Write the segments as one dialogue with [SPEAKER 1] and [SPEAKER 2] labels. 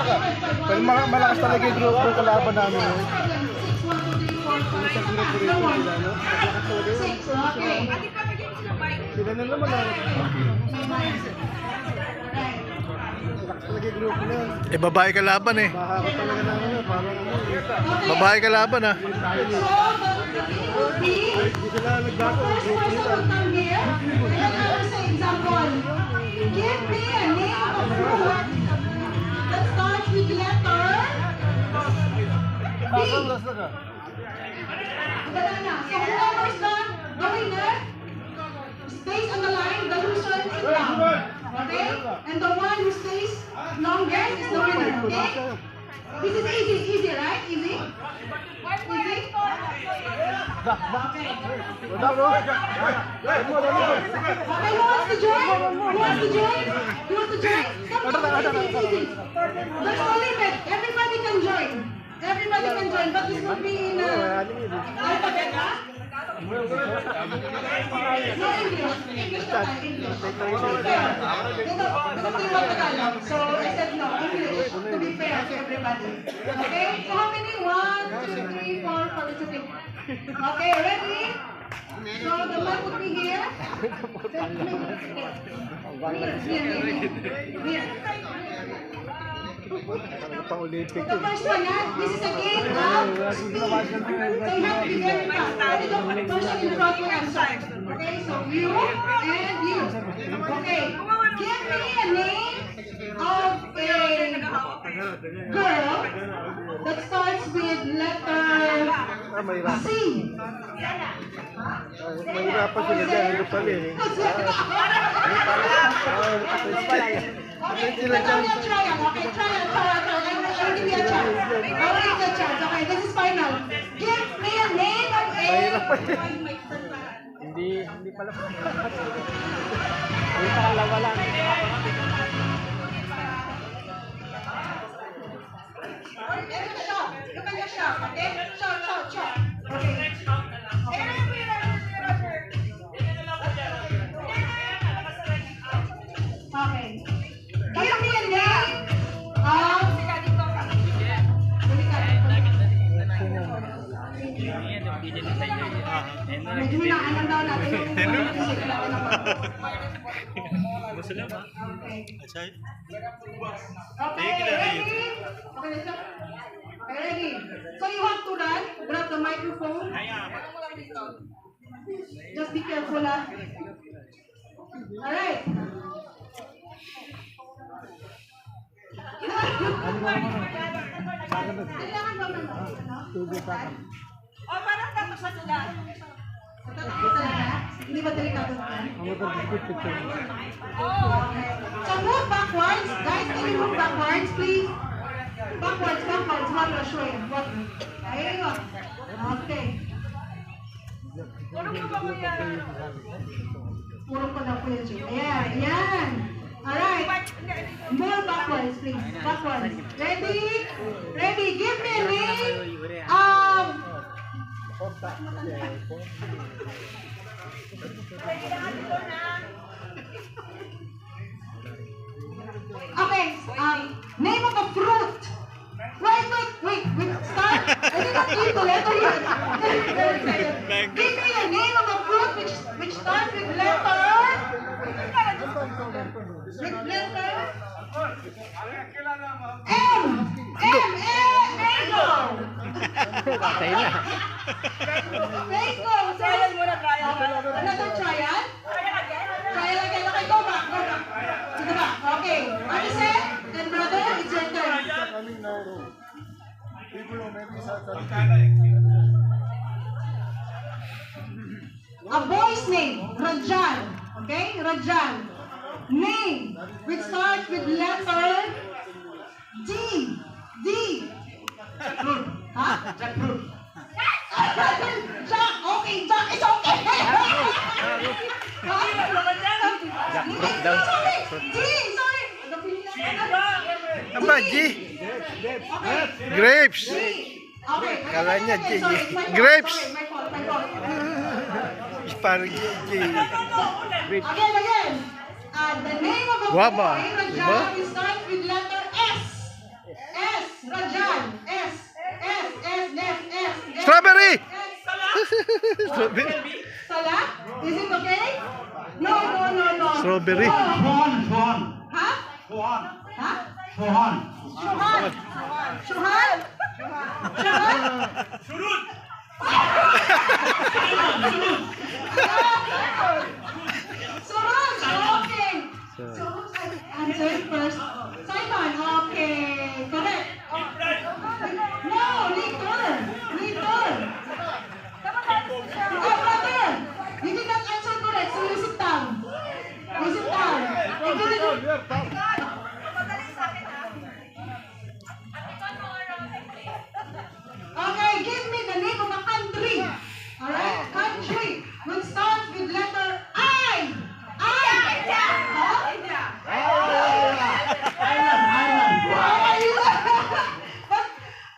[SPEAKER 1] Pag malakas talaga yung grupo ng kalaban namin. Isang grupo rin sila, no? Malakas talaga yun. Sila na naman, malakas talaga yung grupo na yun.
[SPEAKER 2] Eh, babae kalaban eh.
[SPEAKER 1] Mahakot talaga namin yun, parang ano.
[SPEAKER 2] Babae kalaban ah.
[SPEAKER 1] Hindi sila nagbago, yung grupo nila.
[SPEAKER 3] Give me a name of fruit that starts with letter B.
[SPEAKER 1] Lasa ka.
[SPEAKER 3] Banana. So whoever's the winner stays on the line, the loser is down. Okay? And the one who stays longest is the winner. Okay? This is easy, right? Easy? Easy?
[SPEAKER 1] Wala bro.
[SPEAKER 3] Okay, who wants to join? Who wants to join? Who wants to join? Come on, it's easy. There's no limit. Everybody can join. Everybody can join, but this will be in alphabet, huh? No English. English na tayo, English. Ito tiwag Tagalog. So I said no, English. To be fair to everybody. Okay? So how many? 1, 2, 3, 4, 5, it's okay. Okay, ready? So the mic would be here. Here.
[SPEAKER 1] Pang-Olympic
[SPEAKER 3] The first one, this is a game of speed. So you have to be very fast. Only the person in front will answer. Okay, so you and you. Okay, give me a name of a girl that starts with letter C.
[SPEAKER 1] Mahirapan sila dyan, ano pala eh.
[SPEAKER 3] Okay, trial. Okay, trial. I'll give you a chance. I'll give you a chance. Okay, this is final. Give me a name of a...
[SPEAKER 1] Hindi pala. Hindi pa kalawa lang.
[SPEAKER 3] You can just shout, okay? Shout. Okay. Okay. Give me a name of... Medyo hinaan daw natin yung Okay, ready? Okay, ready? So you have to run, grab the microphone. Just be careful, ha? Alright. Kailangan ba naman? O, parang tapos na sila. Tatapos talaga? Hindi ba delikado naman? So move backwards. Guys, can you move backwards, please? Backwards. What will show you? What? Ayun. Okay. Purong ko na po yun. Ayan. Alright. More backwards, please. Backwards. Ready? Give me a name of... Okay, name of a fruit. Wait, start. I did not give the letter yet. Give me a name of a fruit which starts with letter... M. Mango.
[SPEAKER 1] Patay na.
[SPEAKER 3] Mango. Trial muna, trial. Another trial? Trial again. Okay, go back. Sige ba? Okay. Addison and brother, it's your turn. A boy's name, Rajan. Okay, Rajan. Name which starts with letter D. Huh? Jack. Okay, Jack is okay.
[SPEAKER 2] Jackfruit daw.
[SPEAKER 3] G. Sorry.
[SPEAKER 2] Ano ba, G? Grapes.
[SPEAKER 3] Okay.
[SPEAKER 2] Kala niya, G.
[SPEAKER 3] Sorry, it's my fault.
[SPEAKER 2] Grapes.
[SPEAKER 3] Sorry, my fault.
[SPEAKER 2] Parang G.
[SPEAKER 3] Again. The name of a
[SPEAKER 2] Guava.
[SPEAKER 3] boy,
[SPEAKER 2] Diba?
[SPEAKER 3] Rajan, starts with letter S. ka dyan. S.
[SPEAKER 2] Strawberry!
[SPEAKER 3] S.
[SPEAKER 2] Strawberry.
[SPEAKER 3] Salad? Is it okay? No.
[SPEAKER 2] Strawberry.
[SPEAKER 3] Ha? Ha? Shuhan? Surun, okay. So who's answered first? Simon, okay. Correct. No, later. Oh, brother, you did not answer correct, so you sit down. You sit down. You didn't- Okay, give me the name of a country. Alright, country which starts with letter I.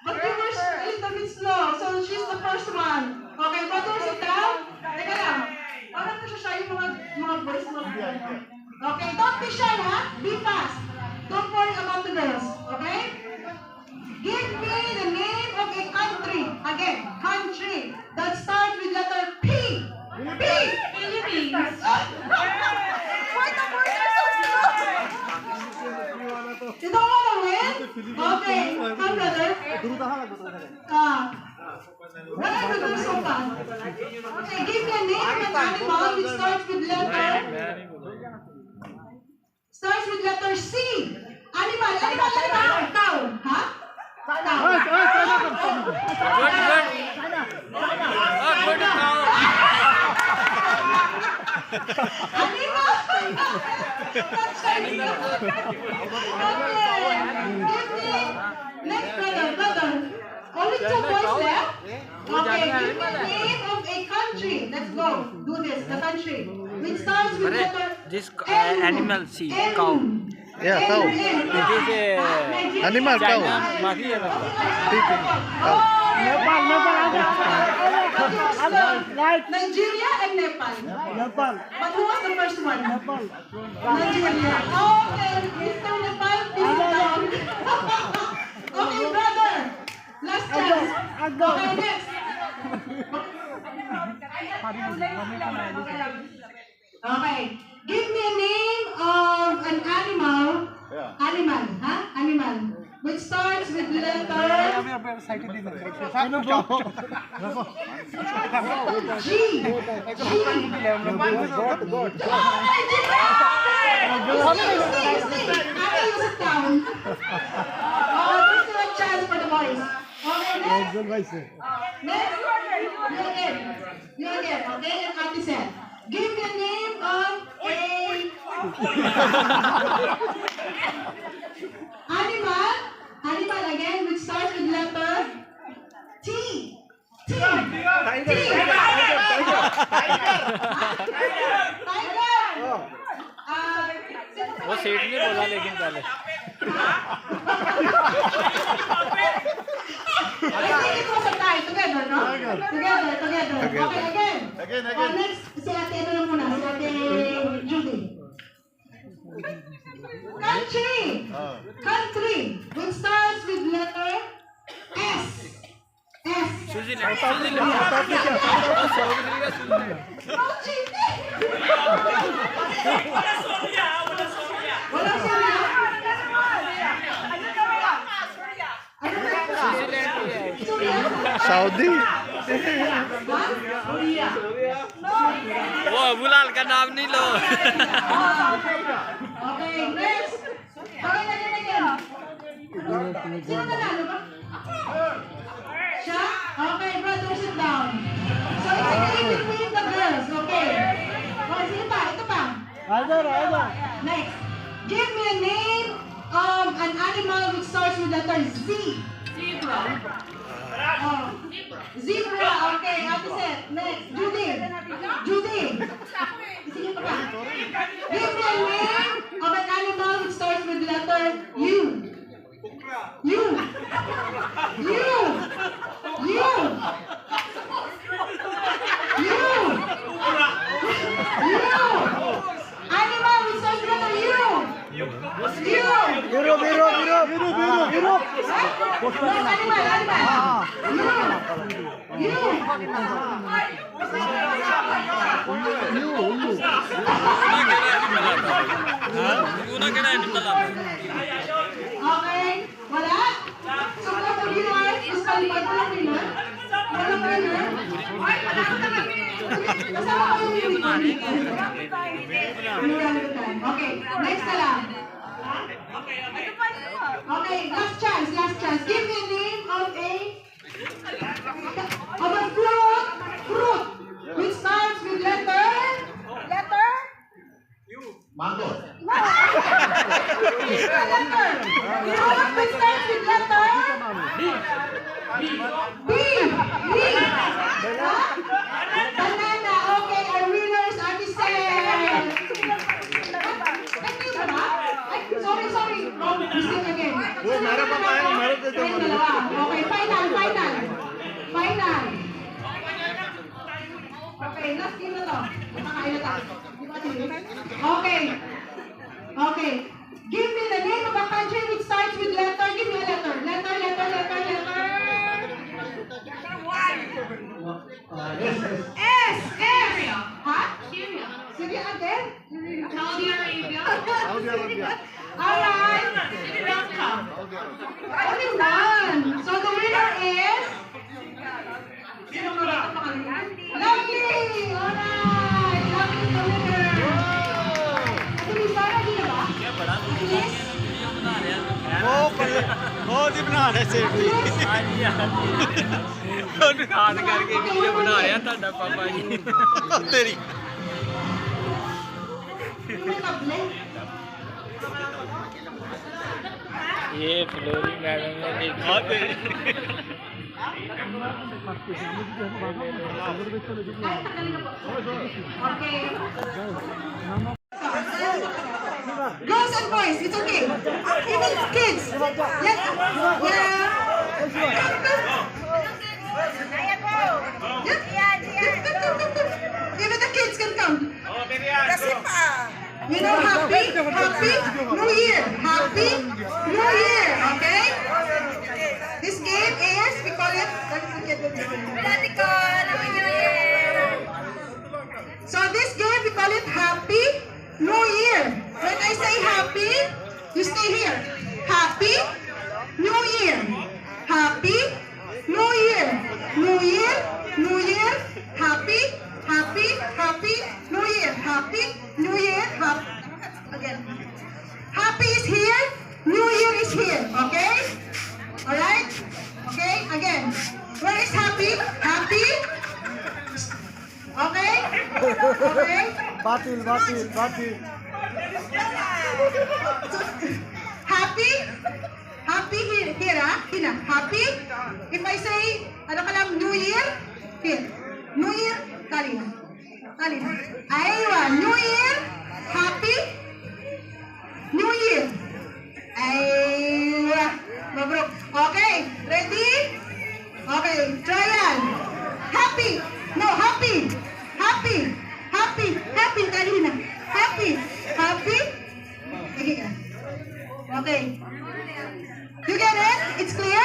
[SPEAKER 3] But you were a little bit slow, so she's the first one. Okay, brother, sit down. Teka lang. Parang na siya yung mga boys, Okay, don't be shy, ha? Be fast. Don't worry about the girls, okay? Give me the name of a country. Again, country that starts with letter P. P. Philippines. Why the boys are so slow? You don't want to win? Okay, come brother. What are you doing so fast? Okay, give me a name of an animal which starts with letter C. Animal. Cow. Huh? Animal. That's animal. Okay. Give me next brother. Only 2 boys left. Okay, give me the name of a country. Let's go. Do this. The country. Which starts with letter
[SPEAKER 4] This
[SPEAKER 3] N.
[SPEAKER 4] animal, see,
[SPEAKER 3] N.
[SPEAKER 4] cow.
[SPEAKER 2] Yeah, cow.
[SPEAKER 4] This is
[SPEAKER 2] Animal, cow.
[SPEAKER 4] Mafia.
[SPEAKER 2] Cow.
[SPEAKER 3] Nigeria and Nepal. But who was the first one? Nigeria. Okay, Mr. Nepal, please down. Okay, brother. Last chance. Okay, next. Okay. Give me a name of an animal. Animal. Which starts with letter G. Sit down. Oh, there's still a chance for the boys. Okay, next. You again. Okay, and Ate said, give me a name of animal again, which starts with letter T. Tiger.
[SPEAKER 4] वो सेठ ने बोला लेकिन पहले
[SPEAKER 3] I think it was a tie. Together, no? Together. Okay, again. Next, si Ate, ito na muna. Si Ate Judy. Country. Which starts with letter S.
[SPEAKER 4] Switzerland
[SPEAKER 3] No cheating. Wala Soria.
[SPEAKER 2] Saudi.
[SPEAKER 4] वो बुलाल का नाम नहीं लो
[SPEAKER 3] Okay, next. Okay, again. Sino nanalo ba? Siya? Okay, brother, sit down. So, it's okay between the girls, okay? Okay, sino pa? Ito pa. Next. Give me a name of an animal which starts with letter Z. Zebra. Oh. Zebra, okay. Ate Seth. Next. Judy. Sige pa. Give me a name of an animal which starts with letter U. Animal which starts with letter U.
[SPEAKER 1] Biro.
[SPEAKER 4] Una kena ini malam.
[SPEAKER 3] Okay, wala? So, wala po winner? Is kalipat po lang winner? Wala po winner? Kasama ko yung winner. Okay, next na lang. Okay, last chance, last chance. Give me a name of a fruit, which starts with letter?
[SPEAKER 5] Mango.
[SPEAKER 3] Letter. Fruit which starts with letter? B. Huh? Banana. Okay, our winners are the same. Sorry. Mistake again.
[SPEAKER 1] Meron pa tayo, meron dito.
[SPEAKER 3] Ayun, dalawa. Okay, final. Okay, last game na to. Nakakain na tayo. Okay. Give me the name of a country which starts with letter. Give me a letter. Letter. S. Huh? Syria again?
[SPEAKER 6] Saudi Arabia.
[SPEAKER 3] Alright. Only one. So the winner is? Lovely. Alright. Lovely is the winner. Ate Lisa, ready na ba? Ate Liz?
[SPEAKER 2] बहुत ही बना रहे सेठ जी
[SPEAKER 4] खान करके वीडियो बना रहा था पापा जी
[SPEAKER 2] तेरी
[SPEAKER 3] May kable.
[SPEAKER 4] ये फ्लोरिंग मैडम ने देखा
[SPEAKER 3] Okay. Girls and boys, it's okay. Even kids. Yes. Yeah. Even the kids can come. You know, happy New Year. Happy New Year. Okay? This game is, we call it, so this game, we call it Happy New Year. When I say happy, you stay here. Happy New Year. Happy New Year. New Year. Happy New Year. Happy New Year. Again. Happy is here. New Year is here. Okay? Alright? Okay? Again. Where is happy? Happy? Okay? Okay?
[SPEAKER 1] Batil. Happy
[SPEAKER 3] here ah. Hina. Happy? If I say, ano ka lang, New Year? Here. New Year? Tali na. Aywa. New Year? Happy? New Year. Aywa. Mabrok. Okay. Ready? Okay. Trial. Happy. No, happy. Tali na. Happy. Okay. You get it? It's clear?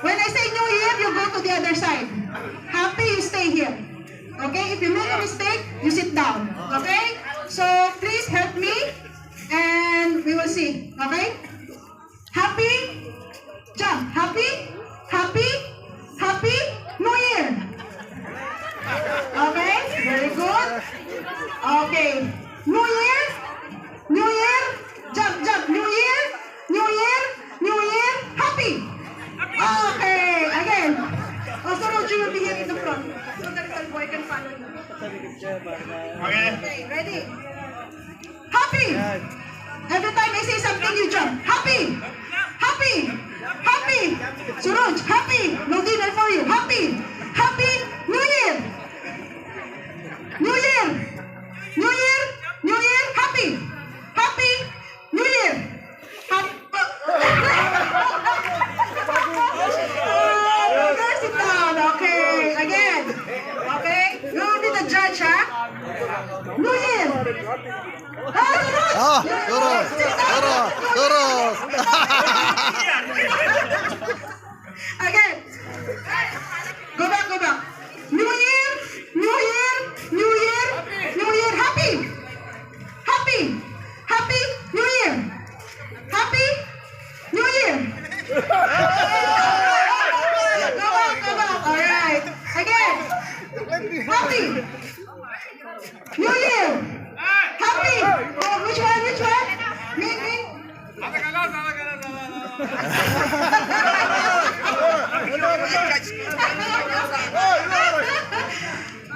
[SPEAKER 3] When I say New Year, you go to the other side. Happy, you stay here. Okay? If you make a mistake, you sit down. Okay? So, please help me and we will see. Okay? Happy? Jump. Happy? New Year. Okay? Very good. Okay. New Year. Jump. New Year. Happy. Okay. Again. Also, Roger will be here in the front. So the little boy can follow you. Okay. Ready? Happy. Every time I say something, you jump. Happy. Suraj, happy. No dinner for you. Happy. New Year. Happy. New Year. Sit down. Okay. Again. Okay. You will be the judge, huh? New Year.
[SPEAKER 2] Ah, Suraj. Adios!
[SPEAKER 3] Again. Go back, go back. New Year, New Year, New Year, New Year. Happy. Happy. Happy New Year. Happy New Year. Go back, go back. All right. Again. Happy New Year. Happy. Oh, which one? Which one? Me, me.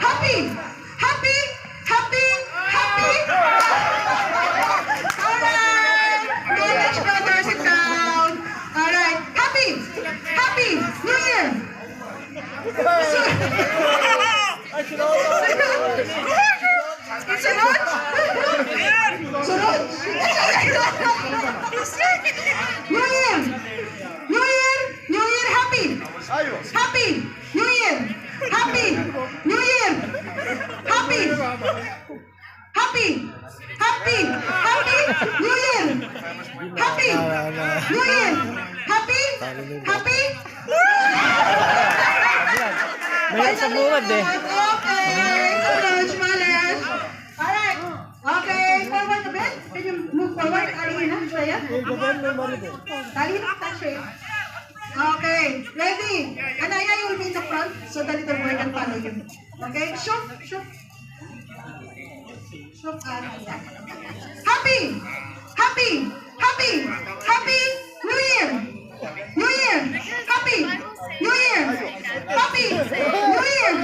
[SPEAKER 3] Happy, happy, happy, happy. All right. Village brother, sit down. All right. Happy, happy New Year. Sunod? Sunod? New Year! New Year! New Year! Happy! Happy! New Year! Happy! New Year! Happy! Happy! Happy! Happy! New Year! Happy! New Year! Happy! Happy!
[SPEAKER 4] Mahirap sa buwad eh.
[SPEAKER 3] Okay! Coach Males! Alright! Okay, forward a bit. Can you move forward? Alihin na, Shreya. Alihin na, Shreya. Okay, ready? Anaya, you will be in the front so the little boy can follow you. Okay, shoot, shoot. Shoot, yeah. Happy! Happy! Happy! Happy New Year! New Year! Happy! New Year! Happy! New Year!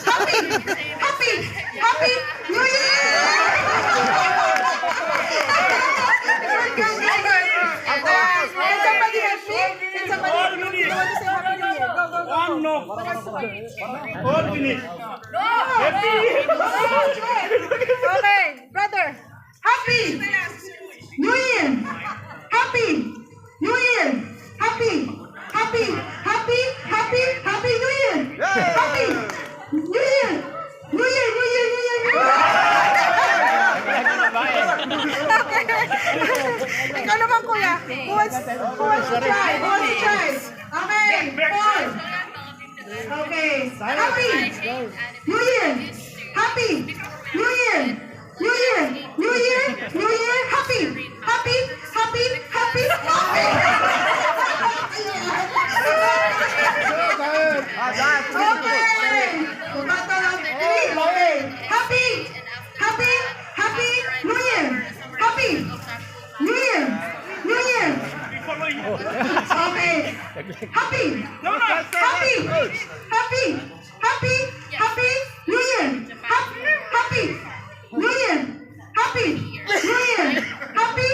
[SPEAKER 3] Happy! Happy! Happy New Year! Can somebody help me? Can somebody help me? You want to say Happy New Year? Go, go, go.
[SPEAKER 1] All finish.
[SPEAKER 3] Okay, brother. Happy New Year. Happy New Year. Happy, happy, happy, happy, happy New Year. Happy New Year. New Year, New Year, New Year, New Year. Ikaw naman, kuya. Who wants to try? Who wants to try? Okay, 4. Okay. Happy New Year. Happy New Year. New Year. New Year. New Year. Happy. Happy. Happy. Happy. Happy. Okay. Battle of 3. Okay. Happy. Happy. Happy New Year. Happy New Year. New Year. Okay. Happy. Happy. Happy. Happy. Happy New Year. Happy New Year. Happy New Year. Happy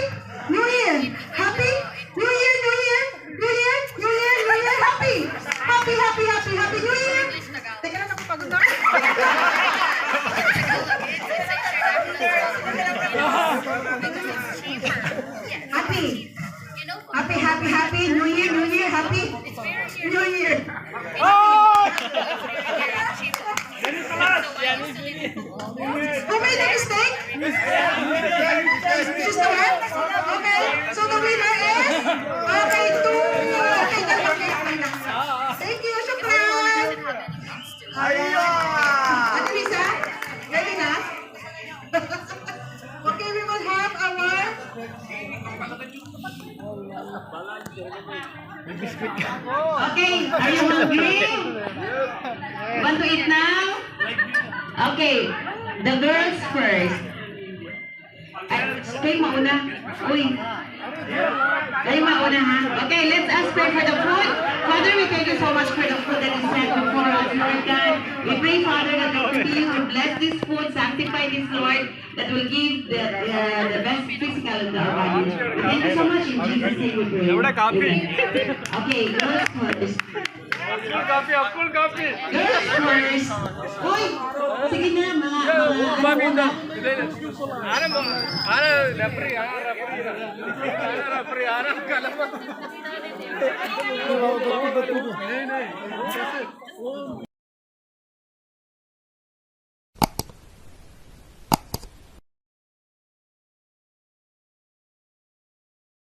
[SPEAKER 3] New Year. Happy New Year. New Year. New Year. New Year. New Year. Happy. Happy. Happy. Happy. Happy New Year. Teka lang, nakapagod na. Happy. Happy, happy, happy New Year, New Year, happy New Year. Who made the mistake? She's the one? Okay, so the winner is? Okay, 2. Okay, okay. Thank you, Shukran. Ate Lisa, ready na? Okay, we will have our...
[SPEAKER 6] Okay, are you hungry? Want to eat now? Okay, the girls first. Ay, kayo mauna. Uy. Kayo mauna ha. Okay, let's ask prayer for the food. Father, we thank you so much for the food that is set before us, Lord God. We pray, Father, that you continue to bless this food, sanctify this, Lord, that will give the best physical in our body. We thank you so much in Jesus' name we pray. Amen. Okay, girls first.
[SPEAKER 4] Full coffee.
[SPEAKER 6] Girls first. Uy, sige na, mga
[SPEAKER 4] referee.